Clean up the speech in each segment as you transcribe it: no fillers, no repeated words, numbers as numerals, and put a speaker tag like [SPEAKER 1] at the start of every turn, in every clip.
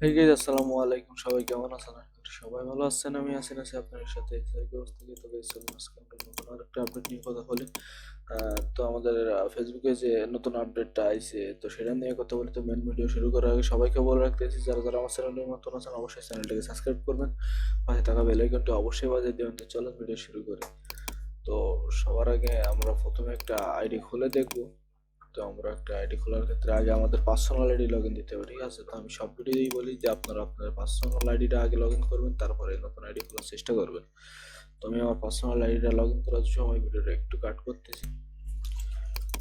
[SPEAKER 1] এই গাইজ আসসালামু আলাইকুম, সবাই কেমন আছেন? আশা করি সবাই ভালো আছেন। আমি আছি আপনাদের সাথে থেকে। তো গাইজ চলুন আজকে আমরা নতুন আরেকটা আপডেট নিয়ে কথা বলি। তো আমাদের ফেসবুকে যে নতুন আপডেটটা আইছে তো সেটা নিয়ে কথা বলি। তো মেন ভিডিও শুরু করার আগে সবাইকে বলে রাখতেছি, যারা যারা আমার চ্যানেলে নতুন আছেন অবশ্যই চ্যানেলটাকে সাবস্ক্রাইব করবেন, পাশে থাকা বেল আইকনটি অবশ্যই বাজিয়ে দিবেন। তো চলুন ভিডিও শুরু করি। তো সবার আগে আমরা প্রথমে একটা আইডি খুলে দেখবো। তো আমরা একটা আইডি খোলার ক্ষেত্রে আগে আমাদের পার্সোনাল আইডি লগ ইন দিতে হবে, ঠিক আছে? তো আমি সব ভিডিওতেই বলি যে আপনারা আপনার পার্সোনাল আইডিটা আগে লগ ইন করবেন, তারপরে নতুন আইডি খোলার চেষ্টা করবেন। তো আমি আমার পার্সোনাল আইডিটা লগ ইন করার সময় ভিডিওটা একটু কাট করতেছি।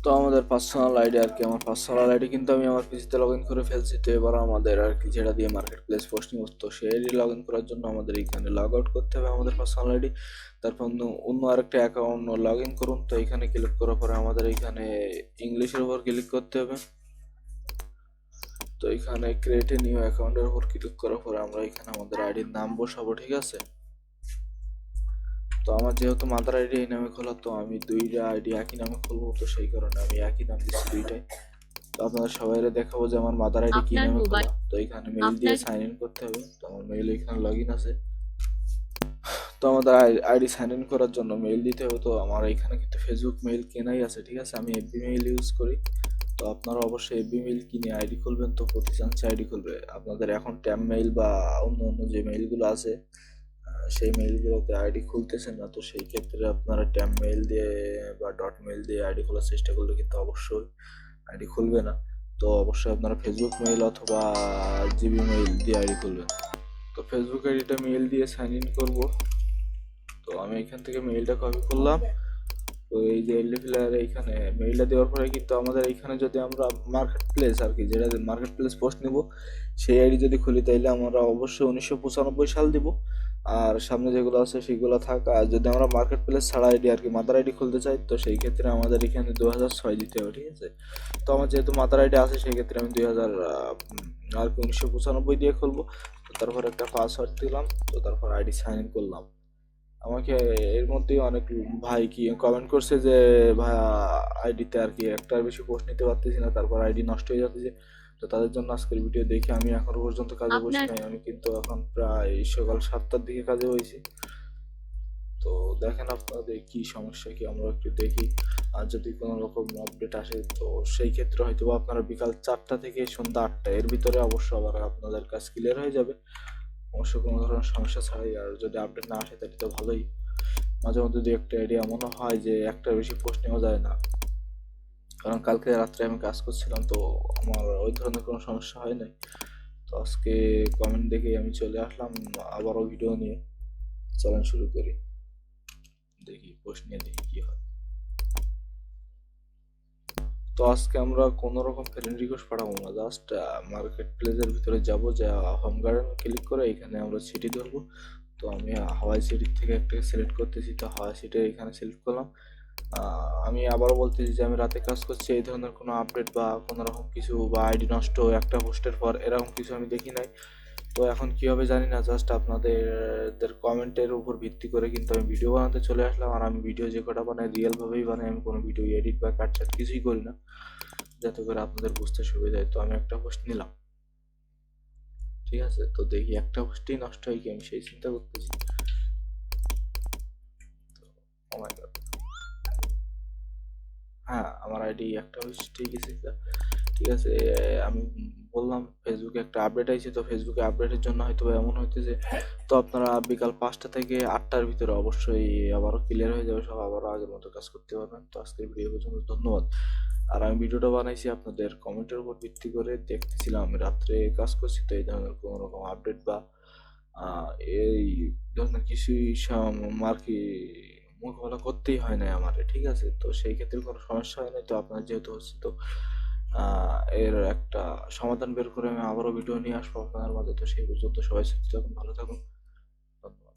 [SPEAKER 1] তো আমাদের পার্সোনাল আইডি আর কি, আমার পার্সোনাল আইডি কিন্তু আমি আমার পিসিতে লগ ইন করে ফেলছি। তো এবার আমাদের আর কি যেটা দিয়ে মার্কেট প্লেস পোস্টিং হতো সেই আইডি লগ ইন করার জন্য আমাদের এখানে লগ আউট করতে হবে আমাদের পার্সোনাল আইডি। তারপর অন্য আরেকটা অ্যাকাউন্ট লগ ইন করুন। তো এখানে ক্লিক করার পরে আমাদের এখানে ইংলিশের উপর ক্লিক করতে হবে। তো এখানে ক্রিয়েট এ নিউ অ্যাকাউন্টের উপর ক্লিক করার পরে আমরা এখানে আমাদের আইডির নাম বসাবো, ঠিক আছে? তো আমার যেহেতু মাদার আইডি এই নামে খোলা, তো আমি দুইটা আইডি একই নামে খুলবো, তো সেই কারণে আমি একই নাম দিচ্ছি দুইটাই। তো আপনাদের সবাইরে দেখাবো যে আমার মাদার আইডি কি নামে খোলা। তো এখানে মেইল দিয়ে সাইন ইন করতে হবে। তো আমার মেইল এখানে লগ ইন আছে। তো আমাদের আইডি সাইন ইন করার জন্য মেইল দিতে হবে। তো আমার এখানে কিন্তু ফেসবুক মেইল কেনাই আছে, ঠিক আছে? আমি এফবি মেইল ইউজ করি। তো আপনারা অবশ্যই এফবি মেইল কিনে আইডি খুলবেন। তো প্রতি চান্সে আইডি খুলবে আপনাদের এখন ট্যাম মেইল বা অন্য অন্য যে মেইলগুলো আছে সেই মেইলগুলোতে আইডি খুলতেছেন না। তো সেই ক্ষেত্রে আপনারা ট্যাম মেইল দিয়ে বা ডট মেইল দিয়ে আইডি খোলার চেষ্টা করলে কিন্তু অবশ্যই আইডি খুলবে না। তো অবশ্যই আপনারা ফেসবুক মেইল অথবা জিবি মেইল দিয়ে আইডি খুলবেন। তো ফেসবুক আইডিটা মেইল দিয়ে সাইন ইন করবো। তো আমি এখান থেকে মেইলটা কপি করলাম। তো এই যে এলিফিলার এইখানে মেইলটা দেওয়ার পরে কিন্তু আমাদের এইখানে যদি আমরা মার্কেট প্লেস আর কি, যেটা মার্কেট প্লেস পোস্ট নিব সেই আইডি যদি খুলি তাইলে আমরা অবশ্যই 1995 সাল দিব। আর সামনে যেগুলো আছে সেগুলো থাক। আর যদি আমরা মার্কেট প্লেস ছাড়া আইডি আর কি মাদার আইডি খুলতে চাই, তো সেই ক্ষেত্রে আমাদের এখানে 2006 দিতে হবে, ঠিক আছে? তো আমার যেহেতু মাদার আইডি আছে সেই ক্ষেত্রে আমি 2000 আর কি 1995 দিয়ে খুলবো। তো তারপর একটা পাসওয়ার্ড দিলাম। তো তারপর আইডি সাইন ইন করলাম। আমাকে এর মধ্যেই অনেক ভাই কি কমেন্ট করছে যে ভাই আইডিতে আর কি একটার বেশি পোস্ট নিতে পারতেছি না, তারপর আইডি নষ্ট হয়ে যাচ্ছে। তো তাদের জন্য আজকের ভিডিও দেখে আমি এখনো পর্যন্ত কাজে বসি নাই। আমি কিন্তু এখন প্রায় সকাল 7টার দিকে কাজে বসি। তো দেখেন আপনাদের কি সমস্যা কি আমরা একটু দেখি। আর যদি কোনো রকম আপডেট আসে তো সেই ক্ষেত্রে হয়তো আপনারা বিকাল 4টা থেকে সন্ধ্যা 8টা এর ভিতরে অবশ্য আবার আপনাদের কাজ ক্লিয়ার হয়ে যাবে, অবশ্য কোনো ধরনের সমস্যা ছাড়াই। আর যদি আপডেট না আসে তাহলে তো ভালোই। মাঝে মধ্যে দু একটা আইডিয়া এমনও হয় যে একটার বেশি পোস্ট নেওয়া যায় না, কারণ কালকে রাত্রে আমি কাজ করছিলাম তো আমার ওই ধরনের কোনো সমস্যা হয় নাই। তো আজকে কমেন্ট দেখে আমি চলে আসলাম আবারও ভিডিও নিয়ে। চলেন শুরু করি, দেখি পোস্ট নিয়ে দেখি কি হয়। তো আজকে আমরা কোনো রকম ফ্রেন্ড রিকোয়েস্ট পাঠাবো না, জাস্ট মার্কেট প্লেসের ভিতরে যাব, যে হোম গার্ডেন ক্লিক করে এখানে আমরা সিটি ধরবো। তো আমি হাওয়াই সিটির থেকে একটা সিলেক্ট করতেছি। তো হাওয়াই সিটি এখানে সিলেক্ট করলাম। আমি আবারও বলতেছি যে আমি রাতে কাজ করছি, এই ধরনের কোনো আপডেট বা কোনো রকম কিছু বা আইডি নষ্ট একটা পোস্টের পর এরকম কিছু আমি দেখি নাই। তো এখন কি হবে জানি না, জাস্ট আপনাদের কমেন্টের উপর ভিত্তি করে কিন্তু আমি ভিডিও বানাতে চলে আসলাম। আর আমি ভিডিও যে কটা বানাই রিয়েল ভাবেই বানাই, আমি কোনো ভিডিও এডিট বা কাটছাট কিছুই করি না, যাতে করে আপনাদের বুঝতে সুবিধা হয়। তো আমি একটা পোস্ট নিলাম, ঠিক আছে? তো দেখি একটা পোস্টেই নষ্ট হয় কি, আমি সেই চিন্তা করতেছি। ও মাই গড, হ্যাঁ আমার আইডি একটা পোস্টেই গেছে। ঠিক আছে, আমি বললাম ফেসবুকে একটা আপডেট আইছে। তো ফেসবুকে আপডেটের জন্য হয়তো এমন হইতেছে। তো আপনারা বিকাল 5টা থেকে 8টার ভিতরে অবশ্যই আবারও ক্লিয়ার হয়ে যাবে, সব আবারও আগের মতো কাজ করতে পারবেন। তো আজকের ভিডিও পর্যন্ত ধন্যবাদ। আর আমি ভিডিওটা বানাইছি আপনাদের কমেন্টের উপর ভিত্তি করে, দেখতেছিলাম আমি রাত্রে কাজ করছি, তো এই ধরনের কোনো রকম আপডেট বা এই ধরনের কিছুই আর কি মোকাবেলা করতেই হয় না আমার, ঠিক আছে? তো সেই ক্ষেত্রে কোনো সমস্যা হয় না। তো আপনার যেহেতু হচ্ছে, তো এর একটা সমাধান বের করে আমি আবারও ভিডিও নিয়ে আসবো আপনাদের মাঝে। তো সেই পর্যন্ত সবাই সুস্থ থাকুন, ভালো থাকুন।